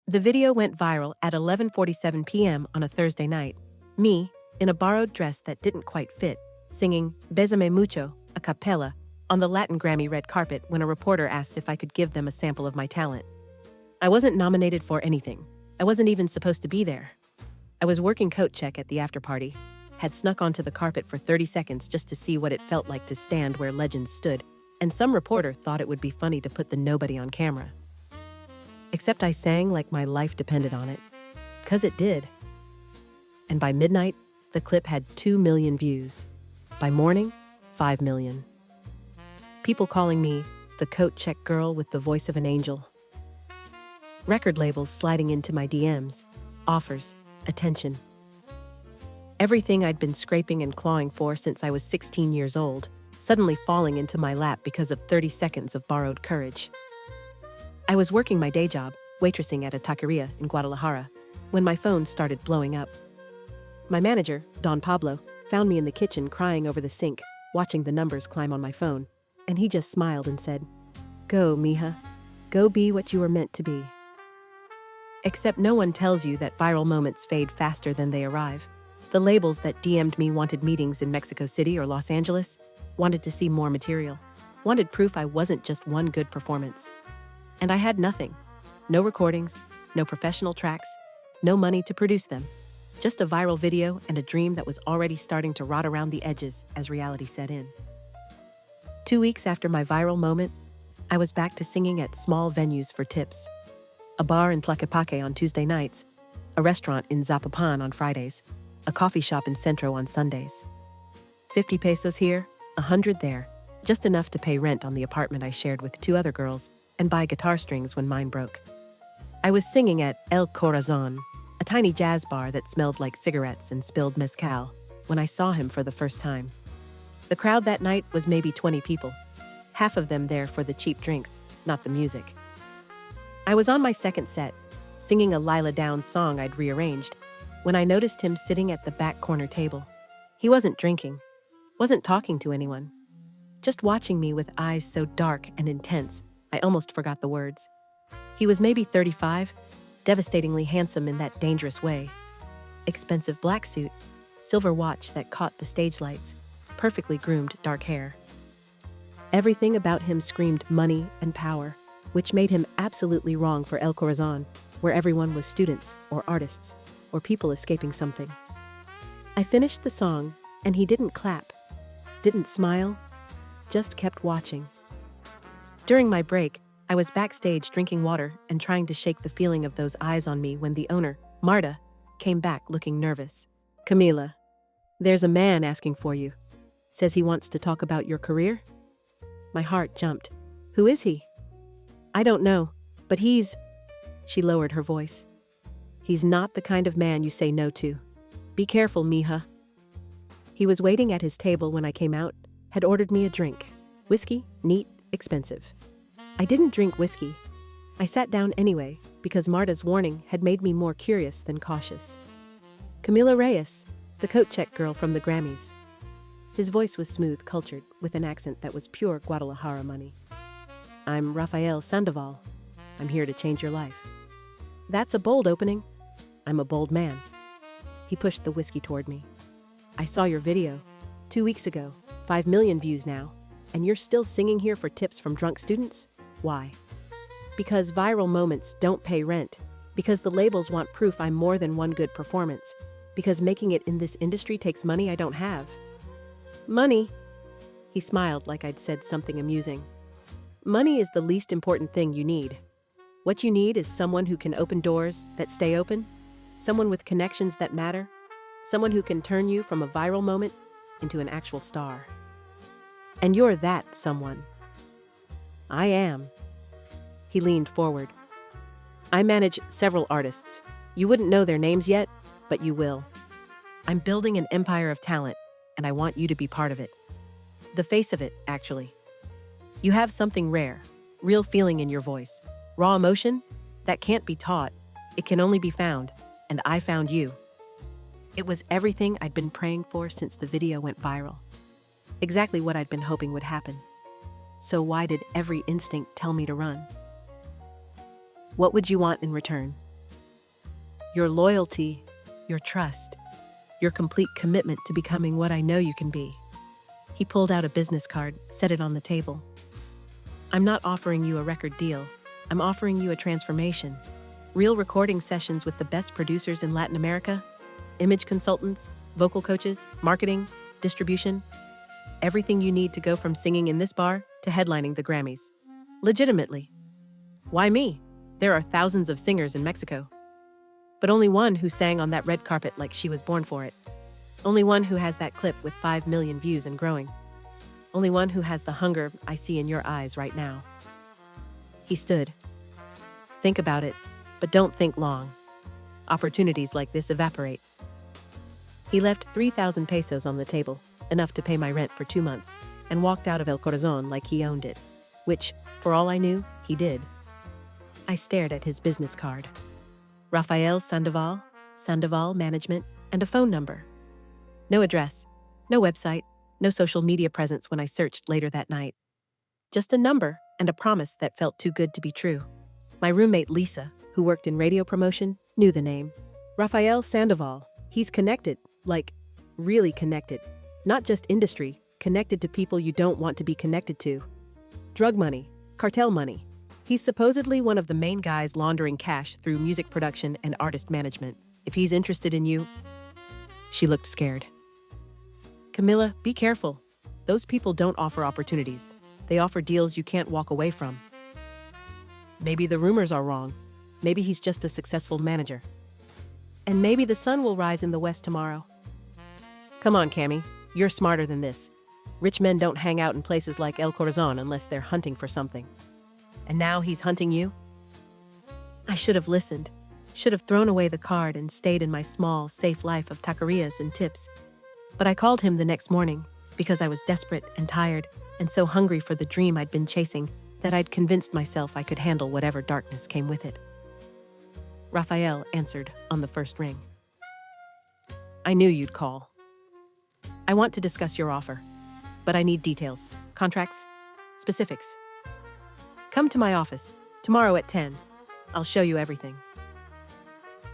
The video went viral at 11:47 p.m. on a Thursday night. Me, in a borrowed dress that didn't quite fit, singing Bésame Mucho, a cappella, on the Latin Grammy red carpet when a reporter asked if I could give them a sample of my talent. I wasn't nominated for anything. I wasn't even supposed to be there. I was working coat check at the after-party, had snuck onto the carpet for 30 seconds just to see what it felt like to stand where legends stood, and some reporter thought it would be funny to put the nobody on camera. Except I sang like my life depended on it. 'Cause it did. And by midnight, the clip had 2 million views. By morning, 5 million. People calling me the coat check girl with the voice of an angel. Record labels sliding into my DMs, offers, attention. Everything I'd been scraping and clawing for since I was 16 years old, suddenly falling into my lap because of 30 seconds of borrowed courage. I was working my day job, waitressing at a taqueria in Guadalajara, when my phone started blowing up. My manager, Don Pablo, found me in the kitchen crying over the sink, watching the numbers climb on my phone, and he just smiled and said, "Go, mija. Go be what you were meant to be." Except no one tells you that viral moments fade faster than they arrive. The labels that DM'd me wanted meetings in Mexico City or Los Angeles, wanted to see more material, wanted proof I wasn't just one good performance. And I had nothing. No recordings, no professional tracks, no money to produce them. Just a viral video and a dream that was already starting to rot around the edges as reality set in. 2 weeks after my viral moment, I was back to singing at small venues for tips. A bar in Tlaquepaque on Tuesday nights, a restaurant in Zapopan on Fridays, a coffee shop in Centro on Sundays. 50 pesos here, 100 there, just enough to pay rent on the apartment I shared with 2 other girls and buy guitar strings when mine broke. I was singing at El Corazon, a tiny jazz bar that smelled like cigarettes and spilled mezcal, when I saw him for the first time. The crowd that night was maybe 20 people, half of them there for the cheap drinks, not the music. I was on my second set, singing a Lila Downs song I'd rearranged, when I noticed him sitting at the back corner table. He wasn't drinking, wasn't talking to anyone, just watching me with eyes so dark and intense, I almost forgot the words. He was maybe 35, devastatingly handsome in that dangerous way. Expensive black suit, silver watch that caught the stage lights, perfectly groomed dark hair. Everything about him screamed money and power, which made him absolutely wrong for El Corazon, where everyone was students or artists or people escaping something. I finished the song, and he didn't clap, didn't smile, just kept watching. During my break, I was backstage drinking water and trying to shake the feeling of those eyes on me when the owner, Marta, came back looking nervous. "Camila, there's a man asking for you. Says he wants to talk about your career." My heart jumped. "Who is he?" "I don't know, but he's..." She lowered her voice. "He's not the kind of man you say no to. Be careful, mija." He was waiting at his table when I came out, had ordered me a drink. Whiskey, neat, expensive. I didn't drink whiskey. I sat down anyway, because Marta's warning had made me more curious than cautious. "Camila Reyes, the coat check girl from the Grammys." His voice was smooth, cultured, with an accent that was pure Guadalajara money. "I'm Rafael Sandoval. I'm here to change your life." "That's a bold opening." "I'm a bold man." He pushed the whiskey toward me. "I saw your video. 2 weeks ago, 5 million views now, and you're still singing here for tips from drunk students? Why?" "Because viral moments don't pay rent. Because the labels want proof I'm more than one good performance. Because making it in this industry takes money I don't have." "Money?" He smiled like I'd said something amusing. "Money is the least important thing you need. What you need is someone who can open doors that stay open, someone with connections that matter, someone who can turn you from a viral moment into an actual star. And you're that someone." "I am." He leaned forward. "I manage several artists. You wouldn't know their names yet, but you will. I'm building an empire of talent, and I want you to be part of it. The face of it, actually. You have something rare, real feeling in your voice, raw emotion that can't be taught. It can only be found, and I found you." It was everything I'd been praying for since the video went viral. Exactly what I'd been hoping would happen. So why did every instinct tell me to run? "What would you want in return?" your loyalty, your trust, your complete commitment to becoming what I know you can be. He pulled out a business card, set it on the table. I'm not offering you a record deal. I'm offering you a transformation. Real recording sessions with the best producers in Latin America, image consultants, vocal coaches, marketing, distribution. Everything you need to go from singing in this bar to headlining the Grammys. Legitimately. Why me? There are thousands of singers in Mexico. But only one who sang on that red carpet like she was born for it. Only one who has that clip with 5 million views and growing. Only one who has the hunger I see in your eyes right now. He stood. Think about it, but don't think long. Opportunities like this evaporate. He left 3,000 pesos on the table, enough to pay my rent for 2 months, and walked out of El Corazon like he owned it, which, for all I knew, he did. I stared at his business card. Rafael Sandoval Management, and a phone number. No address, no website, no social media presence when I searched later that night. Just a number and a promise that felt too good to be true. My roommate Lisa, who worked in radio promotion, knew the name. Rafael Sandoval. He's connected, like, really connected. Not just industry, connected to people you don't want to be connected to. Drug money, cartel money. He's supposedly one of the main guys laundering cash through music production and artist management. If he's interested in you... She looked scared. Camila, be careful. Those people don't offer opportunities. They offer deals you can't walk away from. Maybe the rumors are wrong. Maybe he's just a successful manager. And maybe the sun will rise in the west tomorrow. Come on, Cammy. You're smarter than this. Rich men don't hang out in places like El Corazon unless they're hunting for something. And now he's hunting you? I should have listened. Should have thrown away the card and stayed in my small, safe life of taquerias and tips. But I called him the next morning because I was desperate and tired and so hungry for the dream I'd been chasing that I'd convinced myself I could handle whatever darkness came with it. Rafael answered on the first ring. I knew you'd call. I want to discuss your offer, but I need details, contracts, specifics. Come to my office, tomorrow at 10. I'll show you everything.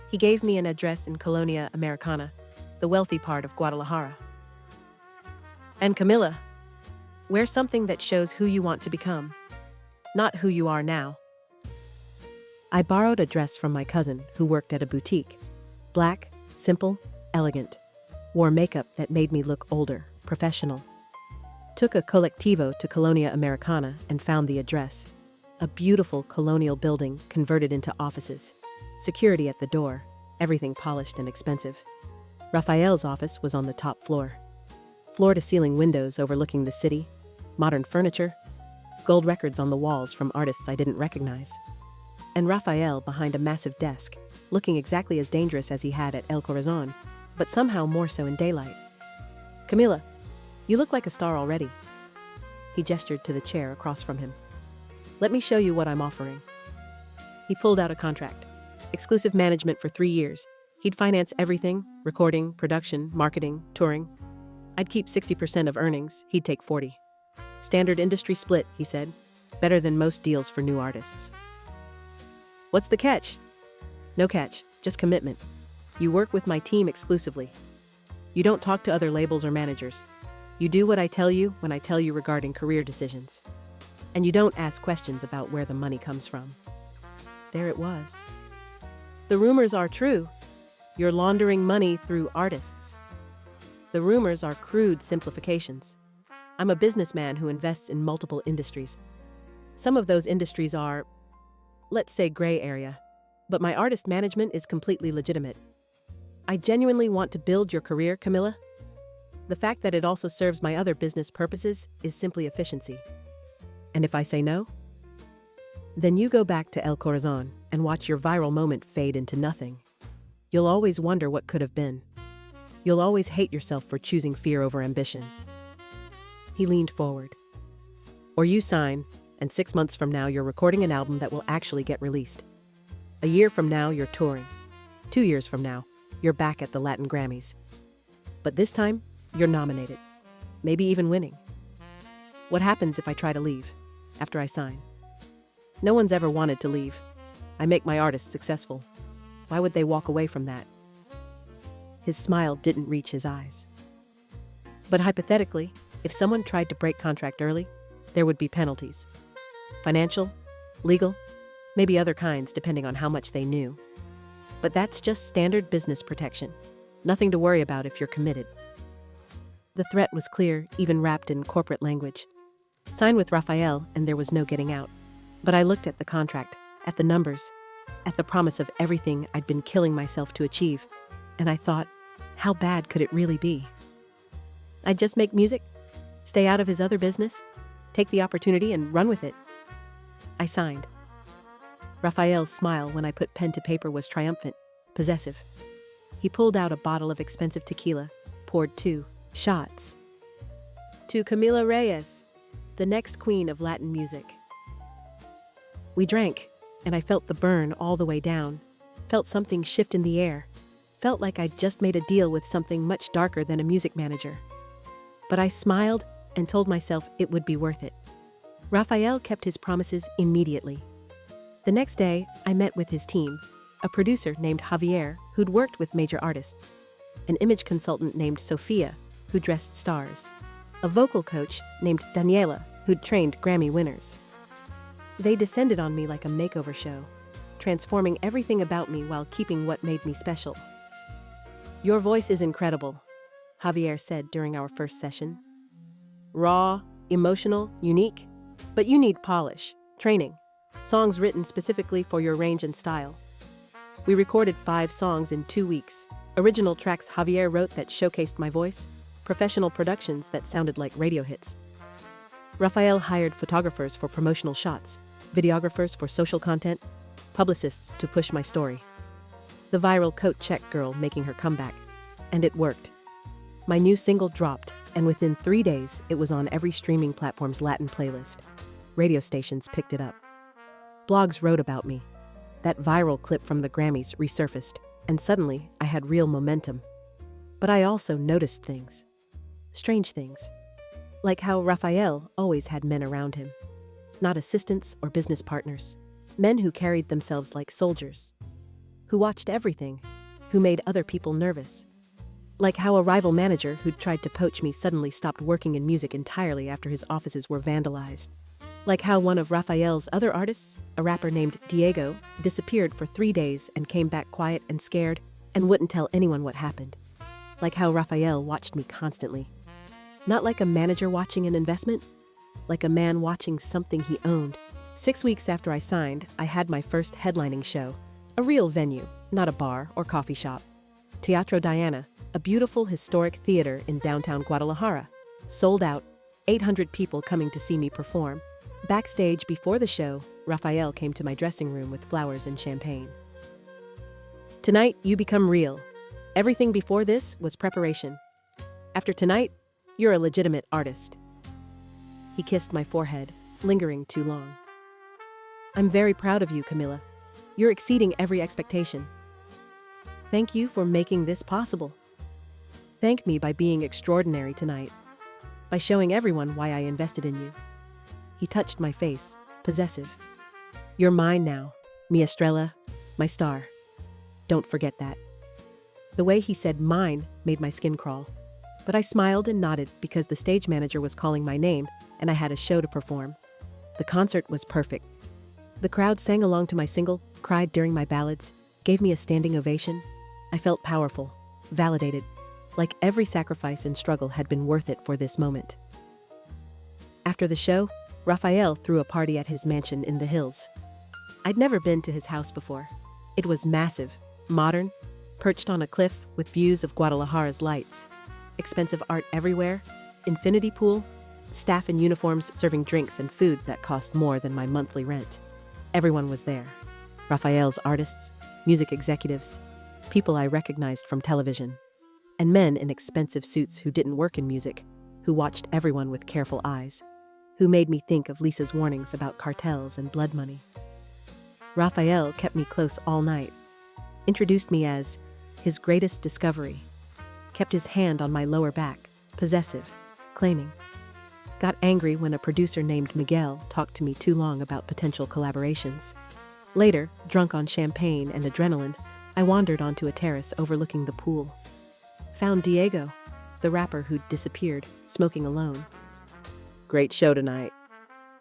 He gave me an address in Colonia Americana, the wealthy part of Guadalajara. And Camila, wear something that shows who you want to become, not who you are now. I borrowed a dress from my cousin who worked at a boutique. Black, simple, elegant. Wore makeup that made me look older, professional. Took a colectivo to Colonia Americana and found the address. A beautiful colonial building converted into offices. Security at the door, everything polished and expensive. Rafael's office was on the top floor. Floor-to-ceiling windows overlooking the city, modern furniture, gold records on the walls from artists I didn't recognize. And Rafael behind a massive desk, looking exactly as dangerous as he had at El Corazon, but somehow more so in daylight. Camila, you look like a star already. He gestured to the chair across from him. Let me show you what I'm offering. He pulled out a contract. Exclusive management for 3 years. He'd finance everything, recording, production, marketing, touring. I'd keep 60% of earnings, he'd take 40%. Standard industry split, he said. Better than most deals for new artists. What's the catch? No catch, just commitment. You work with my team exclusively. You don't talk to other labels or managers. You do what I tell you when I tell you regarding career decisions. And you don't ask questions about where the money comes from. There it was. The rumors are true. You're laundering money through artists. The rumors are crude simplifications. I'm a businessman who invests in multiple industries. Some of those industries are, let's say, gray area. But my artist management is completely legitimate. I genuinely want to build your career, Camila. The fact that it also serves my other business purposes is simply efficiency. And if I say no? Then you go back to El Corazon and watch your viral moment fade into nothing. You'll always wonder what could have been. You'll always hate yourself for choosing fear over ambition. He leaned forward. Or you sign, and 6 months from now you're recording an album that will actually get released. A year from now you're touring. 2 years from now, you're back at the Latin Grammys. But this time, you're nominated. Maybe even winning. What happens if I try to leave, after I sign? No one's ever wanted to leave. I make my artists successful. Why would they walk away from that? His smile didn't reach his eyes. But hypothetically, if someone tried to break contract early, there would be penalties. Financial, legal, maybe other kinds depending on how much they knew. But that's just standard business protection. Nothing to worry about if you're committed. The threat was clear, even wrapped in corporate language. Sign with Raphael, and there was no getting out. But I looked at the contract, at the numbers, at the promise of everything I'd been killing myself to achieve, and I thought, how bad could it really be? I'd just make music, stay out of his other business, take the opportunity and run with it. I signed. Raphael's smile when I put pen to paper was triumphant, possessive. He pulled out a bottle of expensive tequila, poured 2 shots. To Camila Reyes, the next queen of Latin music. We drank, and I felt the burn all the way down, felt something shift in the air, felt like I'd just made a deal with something much darker than a music manager. But I smiled and told myself it would be worth it. Raphael kept his promises immediately. The next day, I met with his team, a producer named Javier who'd worked with major artists, an image consultant named Sofia who dressed stars, a vocal coach named Daniela who'd trained Grammy winners. They descended on me like a makeover show, transforming everything about me while keeping what made me special. Your voice is incredible, Javier said during our first session. Raw, emotional, unique, but you need polish, training, songs written specifically for your range and style. We recorded 5 songs in 2 weeks, original tracks Javier wrote that showcased my voice, professional productions that sounded like radio hits. Raphael hired photographers for promotional shots, videographers for social content, publicists to push my story. The viral coat check girl making her comeback, and it worked. My new single dropped, and within 3 days, it was on every streaming platform's Latin playlist. Radio stations picked it up. Blogs wrote about me. That viral clip from the Grammys resurfaced, and suddenly I had real momentum. But I also noticed things. Strange things. Like how Raphael always had men around him. Not assistants or business partners. Men who carried themselves like soldiers. Who watched everything. Who made other people nervous. Like how a rival manager who'd tried to poach me suddenly stopped working in music entirely after his offices were vandalized. Like how one of Raphael's other artists, a rapper named Diego, disappeared for 3 days and came back quiet and scared and wouldn't tell anyone what happened. Like how Raphael watched me constantly. Not like a manager watching an investment, like a man watching something he owned. 6 weeks after I signed, I had my first headlining show, a real venue, not a bar or coffee shop. Teatro Diana, a beautiful historic theater in downtown Guadalajara, sold out, 800 people coming to see me perform. Backstage before the show, Raphael came to my dressing room with flowers and champagne. Tonight, you become real. Everything before this was preparation. After tonight, you're a legitimate artist. He kissed my forehead, lingering too long. I'm very proud of you, Camila. You're exceeding every expectation. Thank you for making this possible. Thank me by being extraordinary tonight, by showing everyone why I invested in you. He touched my face, possessive. You're mine now, mi estrella, my star. Don't forget that. The way he said mine made my skin crawl, but I smiled and nodded because the stage manager was calling my name and I had a show to perform. The concert was perfect. The crowd sang along to my single, cried during my ballads, gave me a standing ovation. I felt powerful, validated, like every sacrifice and struggle had been worth it for this moment. After the show, Raphael threw a party at his mansion in the hills. I'd never been to his house before. It was massive, modern, perched on a cliff with views of Guadalajara's lights. Expensive art everywhere, infinity pool, staff in uniforms serving drinks and food that cost more than my monthly rent. Everyone was there. Raphael's artists, music executives, people I recognized from television, and men in expensive suits who didn't work in music, who watched everyone with careful eyes, who made me think of Lisa's warnings about cartels and blood money. Raphael kept me close all night, introduced me as his greatest discovery, kept his hand on my lower back, possessive, claiming. Got angry when a producer named Miguel talked to me too long about potential collaborations. Later, drunk on champagne and adrenaline, I wandered onto a terrace overlooking the pool. Found Diego, the rapper who'd disappeared, smoking alone. "Great show tonight,"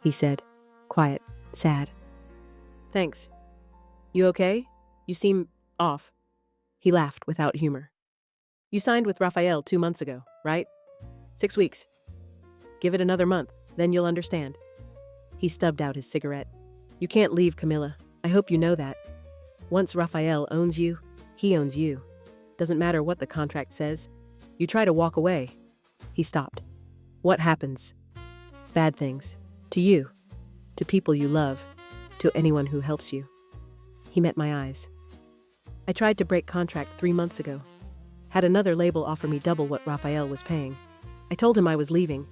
he said, quiet, sad. "Thanks. You okay? You seem off." He laughed without humor. "You signed with Raphael 2 months ago, right? 6 weeks. Give it another month, then you'll understand." He stubbed out his cigarette. "You can't leave, Camilla. I hope you know that. Once Raphael owns you, he owns you. Doesn't matter what the contract says. You try to walk away." He stopped. "What happens? Bad things. To you. To people you love. To anyone who helps you." He met my eyes. "I tried to break contract 3 months ago. Had another label offer me double what Raphael was paying. I told him I was leaving.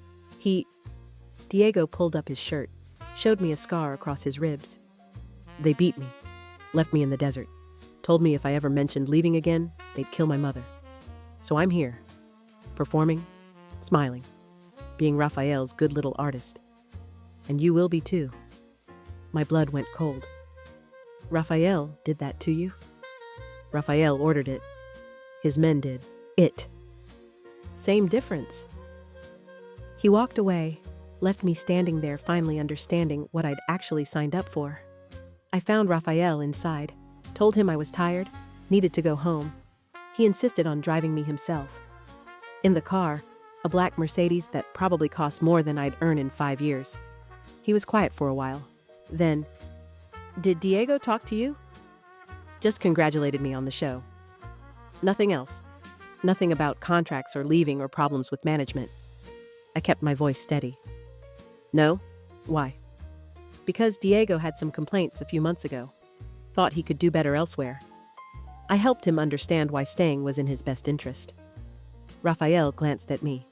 Diego pulled up his shirt, showed me a scar across his ribs. "They beat me. Left me in the desert. Told me if I ever mentioned leaving again, they'd kill my mother. So I'm here. Performing, smiling, being Raphael's good little artist. And you will be too." My blood went cold. "Raphael did that to you?" "Raphael ordered it. His men did. It. Same difference." He walked away, left me standing there finally understanding what I'd actually signed up for. I found Raphael inside, told him I was tired, needed to go home. He insisted on driving me himself. In the car, a black Mercedes that probably cost more than I'd earn in 5 years. He was quiet for a while. Then, "Did Diego talk to you?" "Just congratulated me on the show. Nothing else. Nothing about contracts or leaving or problems with management." I kept my voice steady. "No? Why?" "Because Diego had some complaints a few months ago. Thought he could do better elsewhere. I helped him understand why staying was in his best interest." Raphael glanced at me.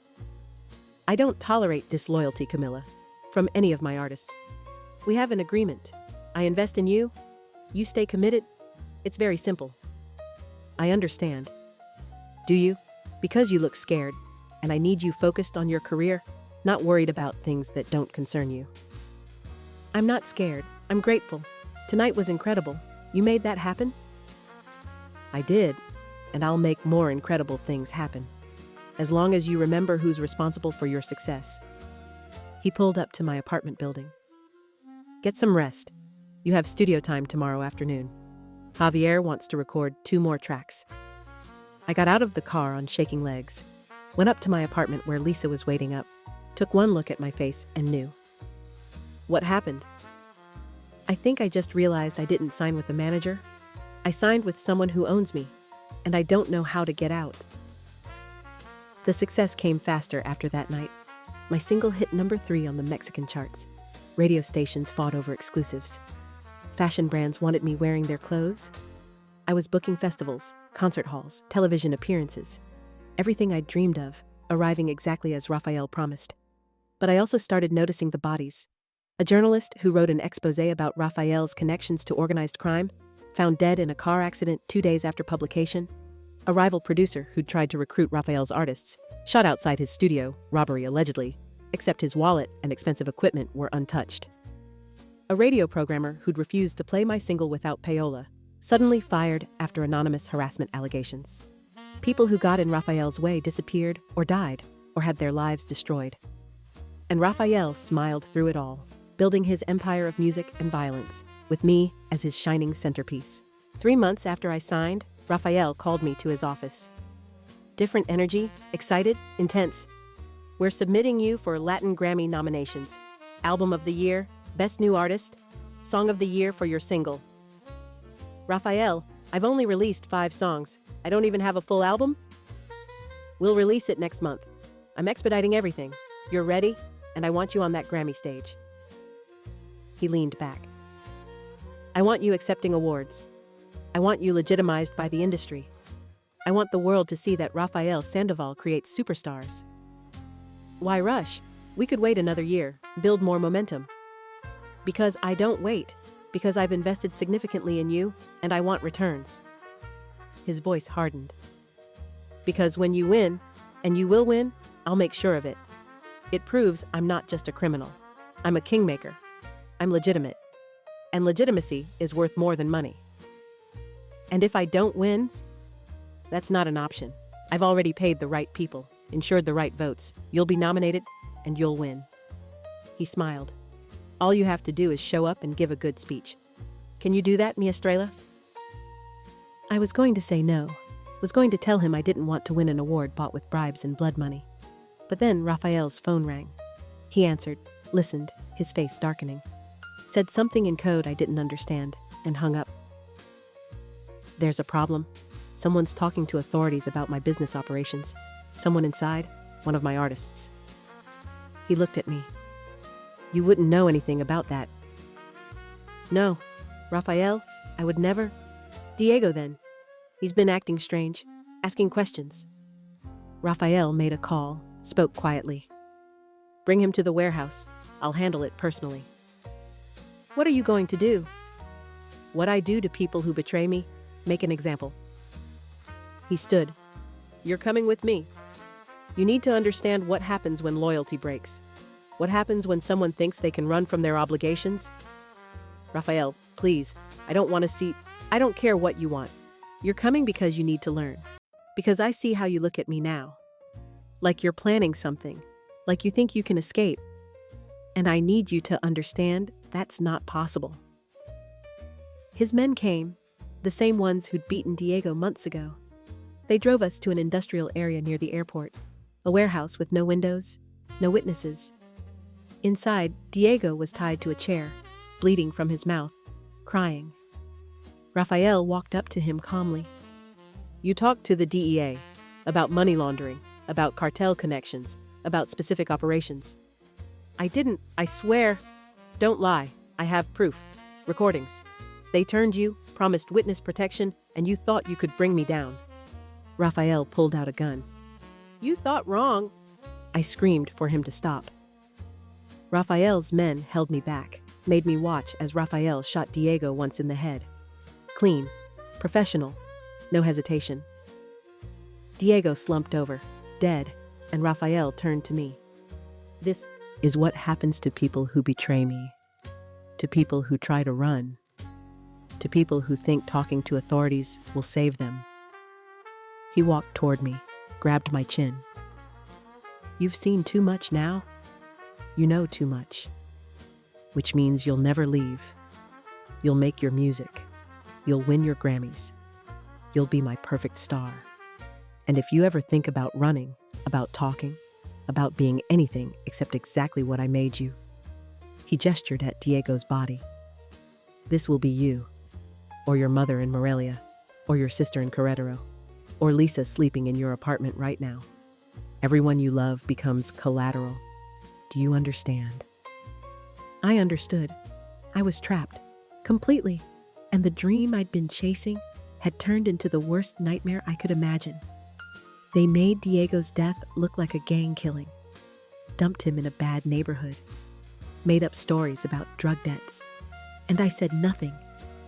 "I don't tolerate disloyalty, Camilla, from any of my artists. We have an agreement. I invest in you. You stay committed. It's very simple." "I understand." "Do you? Because you look scared, and I need you focused on your career, not worried about things that don't concern you." "I'm not scared. I'm grateful. Tonight was incredible. You made that happen?" "I did, and I'll make more incredible things happen. As long as you remember who's responsible for your success." He pulled up to my apartment building. "Get some rest. You have studio time tomorrow afternoon. Javier wants to record 2 more tracks." I got out of the car on shaking legs, went up to my apartment where Lisa was waiting up, took one look at my face and knew. "What happened?" "I think I just realized I didn't sign with a manager. I signed with someone who owns me, and I don't know how to get out." The success came faster after that night. My single hit number 3 on the Mexican charts. Radio stations fought over exclusives. Fashion brands wanted me wearing their clothes. I was booking festivals, concert halls, television appearances. Everything I'd dreamed of, arriving exactly as Raphael promised. But I also started noticing the bodies. A journalist who wrote an exposé about Raphael's connections to organized crime, found dead in a car accident 2 days after publication. A rival producer who'd tried to recruit Raphael's artists, shot outside his studio, robbery allegedly, except his wallet and expensive equipment were untouched. A radio programmer who'd refused to play my single without payola, suddenly fired after anonymous harassment allegations. People who got in Raphael's way disappeared or died or had their lives destroyed. And Raphael smiled through it all, building his empire of music and violence, with me as his shining centerpiece. 3 months after I signed, Raphael called me to his office. "Different energy, excited, intense. We're submitting you for Latin Grammy nominations. Album of the Year, Best New Artist, Song of the Year for your single." "Raphael, I've only released 5 songs. I don't even have a full album?" "We'll release it next month. I'm expediting everything. You're ready, and I want you on that Grammy stage." He leaned back. "I want you accepting awards. I want you legitimized by the industry. I want the world to see that Raphael Sandoval creates superstars." "Why rush? We could wait another year, build more momentum." "Because I don't wait. Because I've invested significantly in you, and I want returns." His voice hardened. "Because when you win, and you will win, I'll make sure of it. It proves I'm not just a criminal. I'm a kingmaker. I'm legitimate. And legitimacy is worth more than money." And if I don't win, that's not an option. I've already paid the right people, ensured the right votes. You'll be nominated, and you'll win. He smiled. All you have to do is show up and give a good speech. Can you do that, Mi Estrella? I was going to say no. Was going to tell him I didn't want to win an award bought with bribes and blood money. But then Rafael's phone rang. He answered, listened, his face darkening. Said something in code I didn't understand, and hung up. There's a problem. Someone's talking to authorities about my business operations. Someone inside, one of my artists. He looked at me. You wouldn't know anything about that. No, Rafael, I would never. Diego then. He's been acting strange, asking questions. Rafael made a call, spoke quietly. Bring him to the warehouse. I'll handle it personally. What are you going to do? What I do to people who betray me, make an example. He stood. You're coming with me. You need to understand what happens when loyalty breaks. What happens when someone thinks they can run from their obligations? Rafael, please, I don't want to see. I don't care what you want. You're coming because you need to learn. Because I see how you look at me now. Like you're planning something. Like you think you can escape. And I need you to understand that's not possible. His men came, the same ones who'd beaten Diego months ago. They drove us to an industrial area near the airport, a warehouse with no windows, no witnesses. Inside, Diego was tied to a chair, bleeding from his mouth, crying. Rafael walked up to him calmly. You talked to the DEA about money laundering, about cartel connections, about specific operations. I didn't, I swear. Don't lie, I have proof. Recordings. They turned you, promised witness protection, and you thought you could bring me down. Rafael pulled out a gun. You thought wrong. I screamed for him to stop. Rafael's men held me back, made me watch as Rafael shot Diego once in the head. Clean, professional, no hesitation. Diego slumped over, dead, and Rafael turned to me. This is what happens to people who betray me, to people who try to run, to people who think talking to authorities will save them. He walked toward me, grabbed my chin. You've seen too much now. You know too much. Which means you'll never leave. You'll make your music. You'll win your Grammys. You'll be my perfect star. And if you ever think about running, about talking, about being anything except exactly what I made you. He gestured at Diego's body. This will be you, or your mother in Morelia, or your sister in Querétaro, or Lisa sleeping in your apartment right now. Everyone you love becomes collateral. Do you understand? I understood. I was trapped, completely, and the dream I'd been chasing had turned into the worst nightmare I could imagine. They made Diego's death look like a gang killing, dumped him in a bad neighborhood, made up stories about drug debts, and I said nothing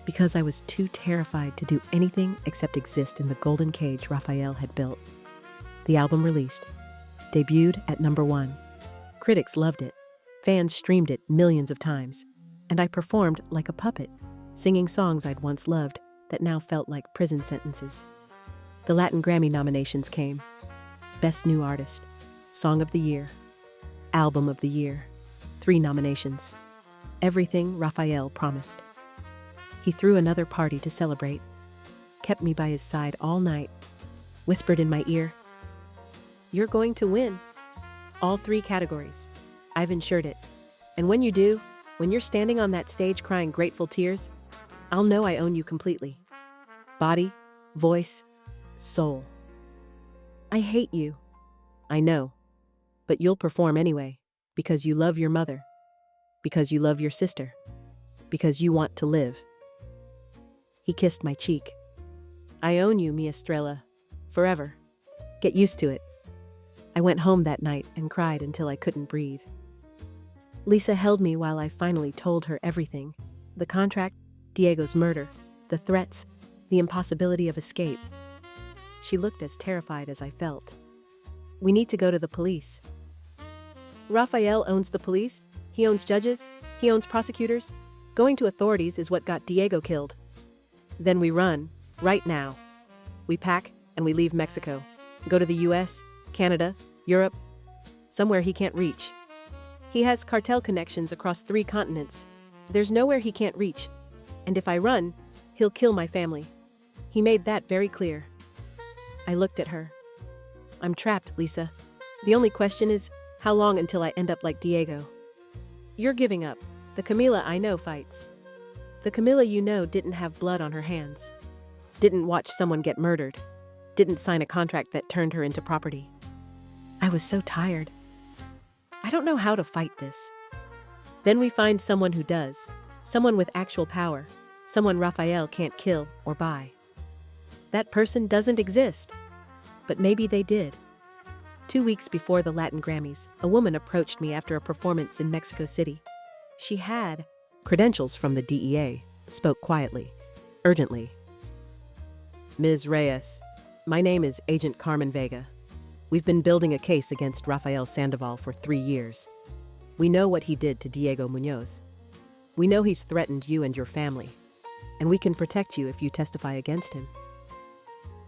because I was too terrified to do anything except exist in the golden cage Rafael had built. The album released, debuted at #1. Critics loved it, fans streamed it millions of times, and I performed like a puppet, singing songs I'd once loved that now felt like prison sentences. The Latin Grammy nominations came. Best New Artist, Song of the Year, Album of the Year, 3 nominations. Everything Rafael promised. He threw another party to celebrate, kept me by his side all night, whispered in my ear, "You're going to win. All 3 categories. I've ensured it. And when you do, when you're standing on that stage crying grateful tears, I'll know I own you completely. Body, voice, soul. I hate you. I know. But you'll perform anyway, because you love your mother, because you love your sister, because you want to live." He kissed my cheek. I own you, Mi Estrella, forever. Get used to it. I went home that night and cried until I couldn't breathe. Lisa held me while I finally told her everything. The contract, Diego's murder, the threats, the impossibility of escape. She looked as terrified as I felt. We need to go to the police. Rafael owns the police. He owns judges. He owns prosecutors. Going to authorities is what got Diego killed. Then we run. Right now. We pack and we leave Mexico. Go to the US, Canada, Europe, somewhere he can't reach. He has cartel connections across 3 continents. There's nowhere he can't reach. And if I run, he'll kill my family. He made that very clear. I looked at her. I'm trapped, Lisa. The only question is, how long until I end up like Diego? You're giving up. The Camila I know fights. The Camila you know didn't have blood on her hands. Didn't watch someone get murdered. Didn't sign a contract that turned her into property. I was so tired. I don't know how to fight this. Then we find someone who does. Someone with actual power. Someone Rafael can't kill or buy. That person doesn't exist. But maybe they did. 2 weeks before the Latin Grammys, a woman approached me after a performance in Mexico City. She had credentials from the DEA, spoke quietly, urgently. Ms. Reyes, my name is Agent Carmen Vega. We've been building a case against Rafael Sandoval for 3 years. We know what he did to Diego Muñoz. We know he's threatened you and your family, and we can protect you if you testify against him.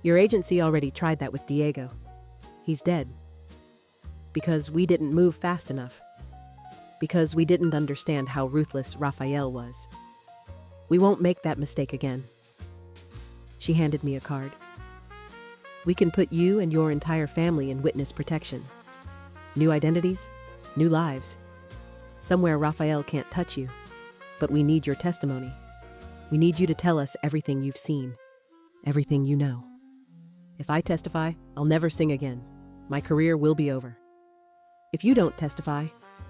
Your agency already tried that with Diego. He's dead. Because we didn't move fast enough. Because we didn't understand how ruthless Rafael was. We won't make that mistake again. She handed me a card. We can put you and your entire family in witness protection. New identities, new lives. Somewhere Rafael can't touch you, but we need your testimony. We need you to tell us everything you've seen, everything you know. If I testify, I'll never sing again. My career will be over. If you don't testify,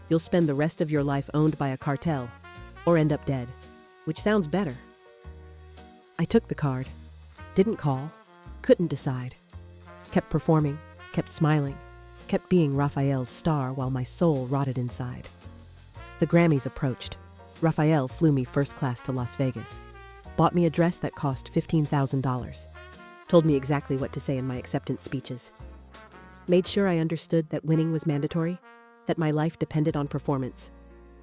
you'll spend the rest of your life owned by a cartel, or end up dead, which sounds better. I took the card, didn't call, couldn't decide. Kept performing, kept smiling, kept being Rafael's star while my soul rotted inside. The Grammys approached. Rafael flew me first class to Las Vegas, bought me a dress that cost $15,000, told me exactly what to say in my acceptance speeches, made sure I understood that winning was mandatory, that my life depended on performance.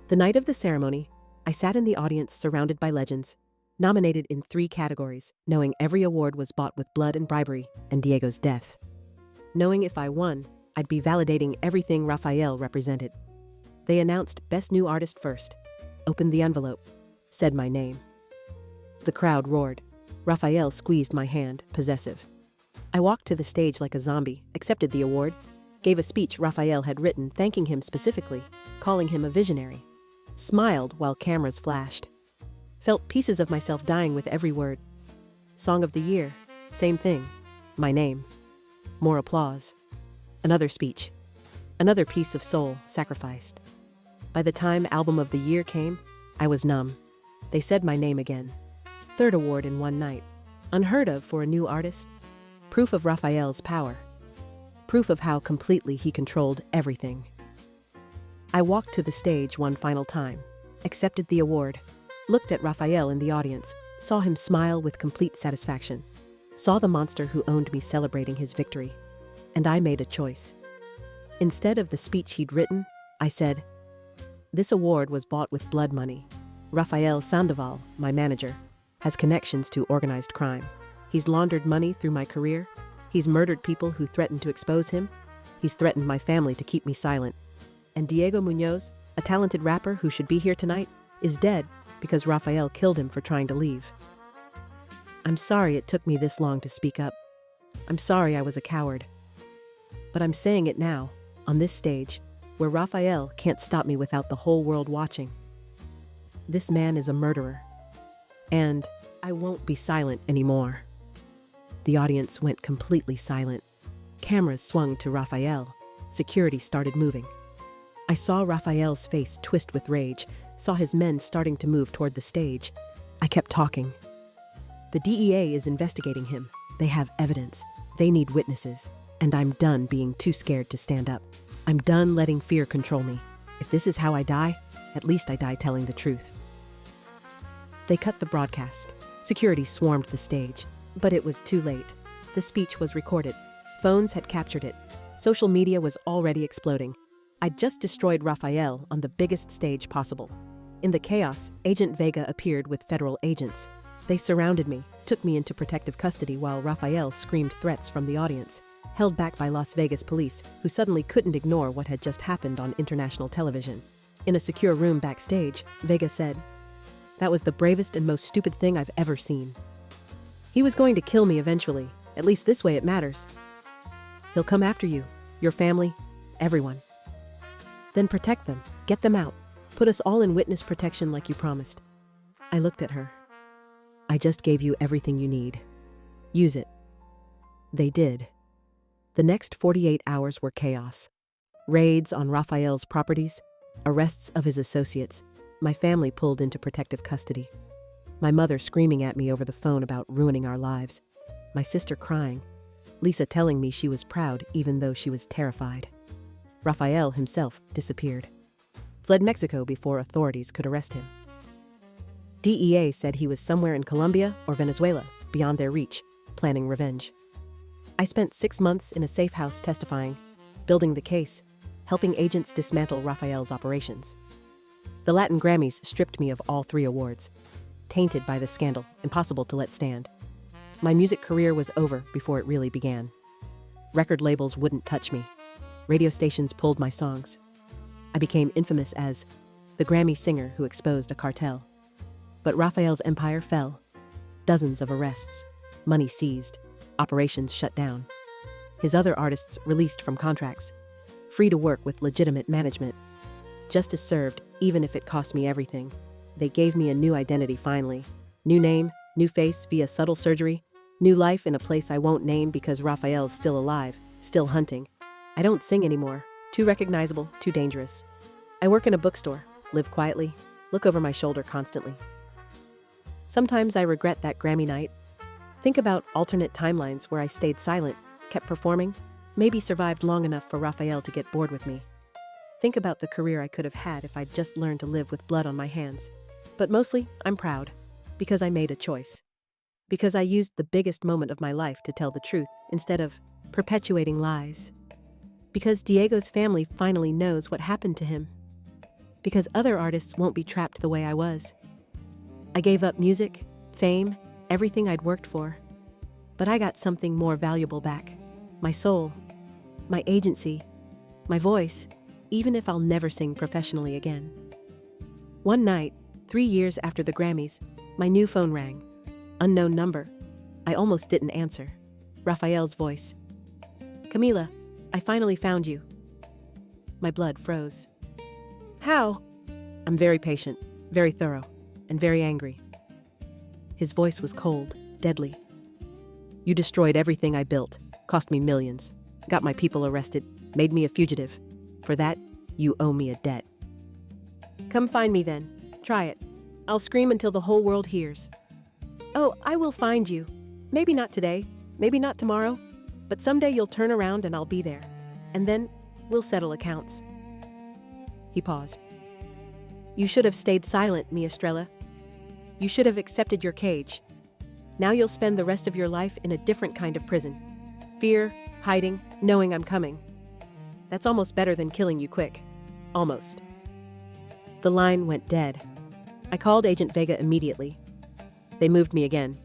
The night of the ceremony, I sat in the audience surrounded by legends, nominated in 3 categories, knowing every award was bought with blood and bribery and Diego's death. Knowing if I won, I'd be validating everything Rafael represented. They announced Best New Artist first, opened the envelope, said my name. The crowd roared. Rafael squeezed my hand, possessive. I walked to the stage like a zombie, accepted the award, gave a speech Rafael had written thanking him specifically, calling him a visionary, smiled while cameras flashed. Felt pieces of myself dying with every word. Song of the year, same thing, my name. More applause. Another speech. Another piece of soul sacrificed. By the time album of the year came, I was numb. They said my name again. 3rd award in one night. Unheard of for a new artist. Proof of Rafael's power. Proof of how completely he controlled everything. I walked to the stage one final time, accepted the award, looked at Rafael in the audience, saw him smile with complete satisfaction, saw the monster who owned me celebrating his victory, and I made a choice. Instead of the speech he'd written, I said, "This award was bought with blood money. Rafael Sandoval, my manager, has connections to organized crime. He's laundered money through my career. He's murdered people who threatened to expose him. He's threatened my family to keep me silent. And Diego Muñoz, a talented rapper who should be here tonight, is dead because Rafael killed him for trying to leave. I'm sorry it took me this long to speak up. I'm sorry I was a coward. But I'm saying it now, on this stage, where Rafael can't stop me without the whole world watching. This man is a murderer. And I won't be silent anymore." The audience went completely silent. Cameras swung to Rafael. Security started moving. I saw Rafael's face twist with rage, saw his men starting to move toward the stage. I kept talking. The DEA is investigating him. They have evidence. They need witnesses. And I'm done being too scared to stand up. I'm done letting fear control me. If this is how I die, at least I die telling the truth. They cut the broadcast. Security swarmed the stage. But it was too late. The speech was recorded. Phones had captured it. Social media was already exploding. I'd just destroyed Rafael on the biggest stage possible. In the chaos, Agent Vega appeared with federal agents. They surrounded me, took took me into protective custody while Raphael screamed threats from the audience, held back by Las Vegas police, who suddenly couldn't ignore what had just happened on international television. In a secure room backstage, Vega said, "That was the bravest and most stupid thing I've ever seen. He was going to kill me eventually, at least this way it matters. He'll come after you, your family, everyone. Then protect them, get them out, put us all in witness protection like you promised." I looked at her. "I just gave you everything you need. Use it." They did. The next 48 hours were chaos. Raids on Raphael's properties, arrests of his associates, my family pulled into protective custody. My mother screaming at me over the phone about ruining our lives. My sister crying. Lisa telling me she was proud even though she was terrified. Raphael himself disappeared. Fled Mexico before authorities could arrest him. DEA said he was somewhere in Colombia or Venezuela, beyond their reach, planning revenge. I spent 6 months in a safe house testifying, building the case, helping agents dismantle Raphael's operations. The Latin Grammys stripped me of all 3 awards, tainted by the scandal, impossible to let stand. My music career was over before it really began. Record labels wouldn't touch me. Radio stations pulled my songs. I became infamous as the Grammy singer who exposed a cartel. But Raphael's empire fell. Dozens of arrests, money seized, operations shut down. His other artists released from contracts, free to work with legitimate management. Justice served, even if it cost me everything. They gave me a new identity finally. New name, new face via subtle surgery, new life in a place I won't name because Raphael's still alive, still hunting. I don't sing anymore. Too recognizable, too dangerous. I work in a bookstore, live quietly, look over my shoulder constantly. Sometimes I regret that Grammy night. Think about alternate timelines where I stayed silent, kept performing, maybe survived long enough for Raphael to get bored with me. Think about the career I could have had if I'd just learned to live with blood on my hands. But mostly, I'm proud, because I made a choice. Because I used the biggest moment of my life to tell the truth instead of perpetuating lies. Because Diego's family finally knows what happened to him. Because other artists won't be trapped the way I was. I gave up music, fame, everything I'd worked for. But I got something more valuable back. My soul, my agency, my voice, even if I'll never sing professionally again. One night, 3 years after the Grammys, my new phone rang. Unknown number. I almost didn't answer. Raphael's voice. "Camila, I finally found you." My blood froze. "How?" I'm very patient, very thorough, and very angry. His voice was cold, deadly. "You destroyed everything I built, cost me millions, got my people arrested, made me a fugitive. For that, you owe me a debt." "Come find me then. Try it. I'll scream until the whole world hears." "Oh, I will find you. Maybe not today, maybe not tomorrow, but someday you'll turn around and I'll be there. And then we'll settle accounts." He paused. "You should have stayed silent, mi estrella. You should have accepted your cage. Now you'll spend the rest of your life in a different kind of prison. Fear, hiding, knowing I'm coming. That's almost better than killing you quick. Almost." The line went dead. I called Agent Vega immediately. They moved me again.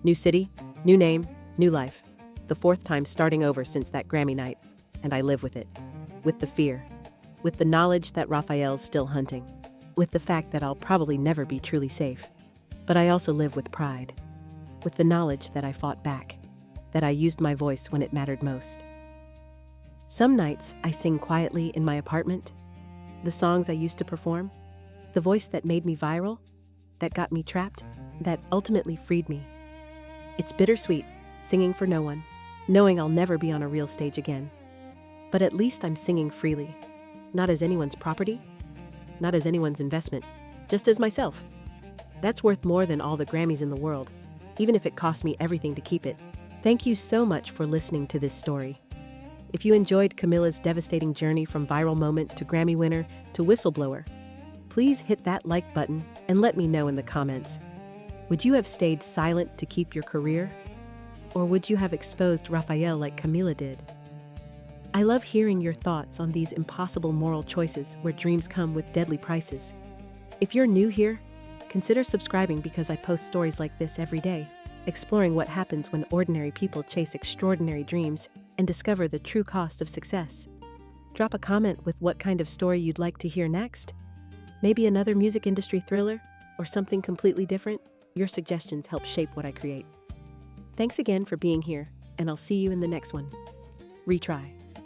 New city, new name, new life. The 4th time starting over since that Grammy night. And I live with it. With the fear. With the knowledge that Raphael's still hunting. With the fact that I'll probably never be truly safe. But I also live with pride. With the knowledge that I fought back. That I used my voice when it mattered most. Some nights I sing quietly in my apartment. The songs I used to perform. The voice that made me viral. That got me trapped. That ultimately freed me. It's bittersweet, singing for no one. Knowing I'll never be on a real stage again. But at least I'm singing freely. Not as anyone's property. Not as anyone's investment. Just as myself. That's worth more than all the Grammys in the world. Even if it costs me everything to keep it. Thank you so much for listening to this story. If you enjoyed Camila's devastating journey from viral moment to Grammy winner to whistleblower, please hit that like button and let me know in the comments. Would you have stayed silent to keep your career? Or would you have exposed Raphael like Camila did? I love hearing your thoughts on these impossible moral choices where dreams come with deadly prices. If you're new here, consider subscribing because I post stories like this every day. exploring what happens when ordinary people chase extraordinary dreams and discover the true cost of success. Drop a comment with what kind of story you'd like to hear next. Maybe another music industry thriller or something completely different? Your suggestions help shape what I create. Thanks again for being here, and I'll see you in the next one. Retry.